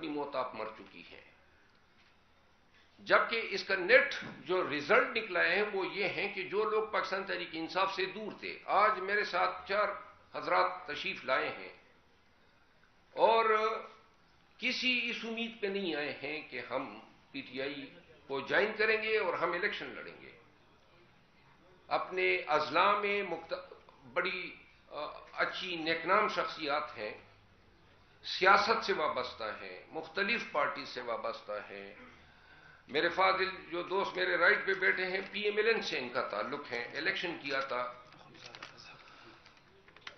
اپنی موت آپ مر چکی ہیں، جبکہ اس کا نیٹ جو ریزلٹ نکلا ہے وہ یہ ہیں کہ جو لوگ پاکستان تحریک انصاف سے دور تھے، آج میرے ساتھ 4 حضرات تشریف لائے ہیں اور کسی اس امید پہ نہیں آئے ہیں کہ ہم پی ٹی آئی کو جوائن کریں گے اور ہم الیکشن لڑیں گے. اپنے اضلاع میں بڑی اچھی نیکنام شخصیات ہیں، سیاست سے وابستہ ہیں، مختلف پارٹی سے وابستہ ہیں. میرے فاضل جو دوست میرے رائٹ پہ بیٹھے ہیں، پی ایم ایل این سے ان کا تعلق ہے. الیکشن کیا تھا،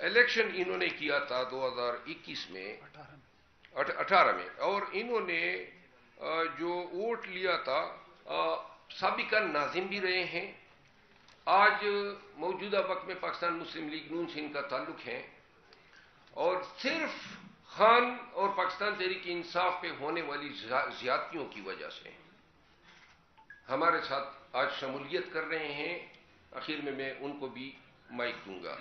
الیکشن انہوں نے کیا تھا 2021 میں 18 میں، اور انہوں نے جو ووٹ لیا تھا سابقہ ناظم بھی رہے ہیں. آج موجودہ وقت میں پاکستان مسلم لیگ نون سے ان کا تعلق ہے، اور صرف خان اور پاکستان تحریک انصاف پہ ہونے والی زیادتیوں کی وجہ سے ہمارے ساتھ آج شمولیت کر رہے ہیں. آخر میں ان کو بھی مائک دوں گا.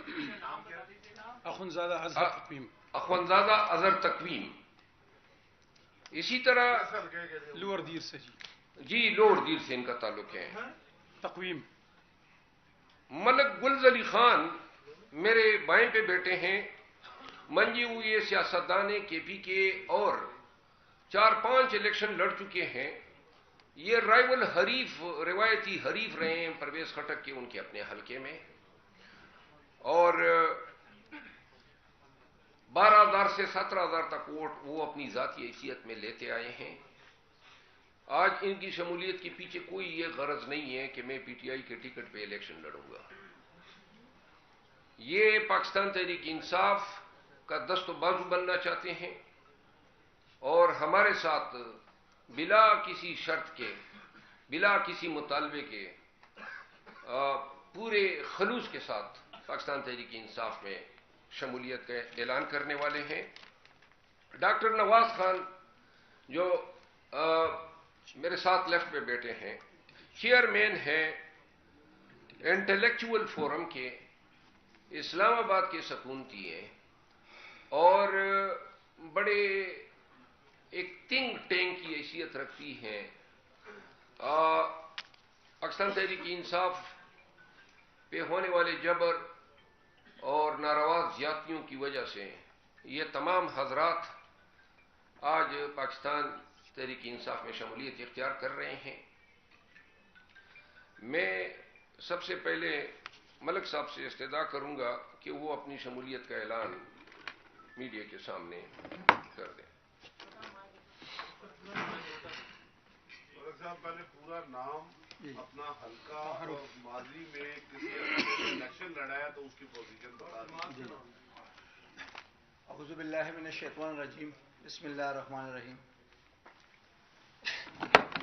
اخونزادہ اظہر تقویم. اخونزادہ اظہر تقویم. اسی طرح لوور دیر سے جی لوور دیر سے ان کا تعلق ہے. تقویم. ملک گلز علی خان میرے بائیں پہ بیٹے ہیں، منجی ہوئے سیاستدان کے پی کے اور 4-5 الیکشن لڑ چکے ہیں. یہ رائیول حریف، روایتی حریف رہے ہیں پرویز خٹک کے ان کے اپنے حلقے میں، اور 12,000 سے 17,000 تک ووٹ وہ اپنی ذاتی حیثیت میں لیتے آئے ہیں. آج ان کی شمولیت کے پیچھے کوئی یہ غرض نہیں ہے کہ میں پی ٹی آئی کے ٹکٹ پہ الیکشن لڑوں گا. یہ پاکستان تحریک انصاف کا دست و بازو بننا چاہتے ہیں اور ہمارے ساتھ بلا کسی شرط کے، بلا کسی مطالبے کے، پورے خلوص کے ساتھ پاکستان تحریک انصاف میں شمولیت کا اعلان کرنے والے ہیں. ڈاکٹر نواز خان جو میرے ساتھ لیفٹ پہ بیٹھے ہیں، چیئرمین ہیں انٹلیکچول فورم کے، اسلام آباد کے سکونتی ہیں اور بڑے ایک تھنک ٹینک کی حیثیت رکھتی ہیں. پاکستان تحریک انصاف پہ ہونے والے جبر اور ناروا زیادتیوں کی وجہ سے یہ تمام حضرات آج پاکستان تحریک انصاف میں شمولیت اختیار کر رہے ہیں. میں سب سے پہلے ملک صاحب سے استدعا کروں گا کہ وہ اپنی شمولیت کا اعلان میڈیا کے سامنے کر دیں. ملک صاحب پہلے پورا نام، اپنا حلقہ اور ماضی میں کسی الیکشن لڑایا تو اس کی پوزیشن بتا دیں. اعوذ باللہ من الشیطان الرجیم، بسم اللہ الرحمن الرحیم.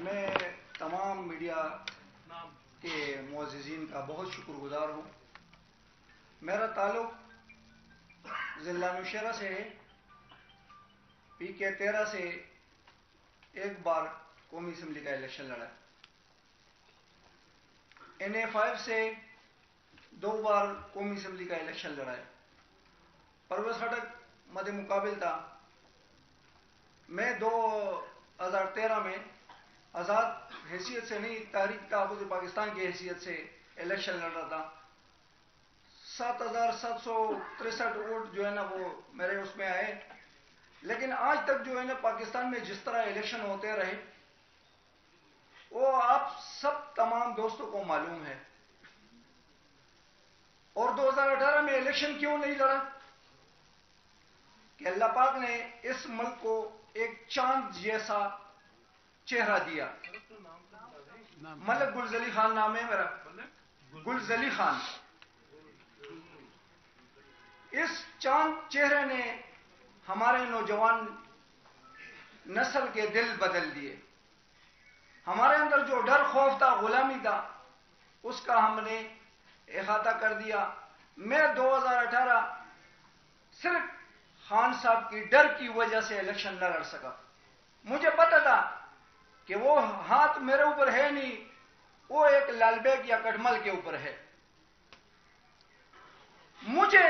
میں تمام میڈیا کے معززین کا بہت شکر گزار ہوں. میرا تعلق ضلع نوشہرہ سے ہے. پی کے 13 سے ایک بار قومی اسمبلی کا الیکشن لڑا. این اے 5 سے 2 بار قومی اسمبلی کا الیکشن لڑا ہے. پرویز خٹک مد مقابل تھا. میں 2013 میں آزاد حیثیت سے نہیں، تحریک تحفظ پاکستان کی حیثیت سے الیکشن لڑ رہا تھا. 7,763 ووٹ جو ہے نا وہ میرے اس میں آئے. لیکن آج تک جو ہے نا پاکستان میں جس طرح الیکشن ہوتے رہے وہ آپ سب تمام دوستوں کو معلوم ہے. اور 2018 میں الیکشن کیوں نہیں لڑا کہ اللہ پاک نے اس ملک کو ایک چاند جیسا چہرہ دیا. ملک گلزلی خان نام ہے میرا، گلزلی خان. اس چاند چہرے نے ہمارے نوجوان نسل کے دل بدل دیے. ہمارے اندر جو ڈر، خوف تھا، غلامی تھا، اس کا ہم نے احاطہ کر دیا. میں 2018 صرف خان صاحب کی ڈر کی وجہ سے الیکشن نہ لڑ سکا. مجھے پتا تھا کہ وہ ہاتھ میرے اوپر ہے نہیں، وہ ایک لال بیگ یا کٹمل کے اوپر ہے. مجھے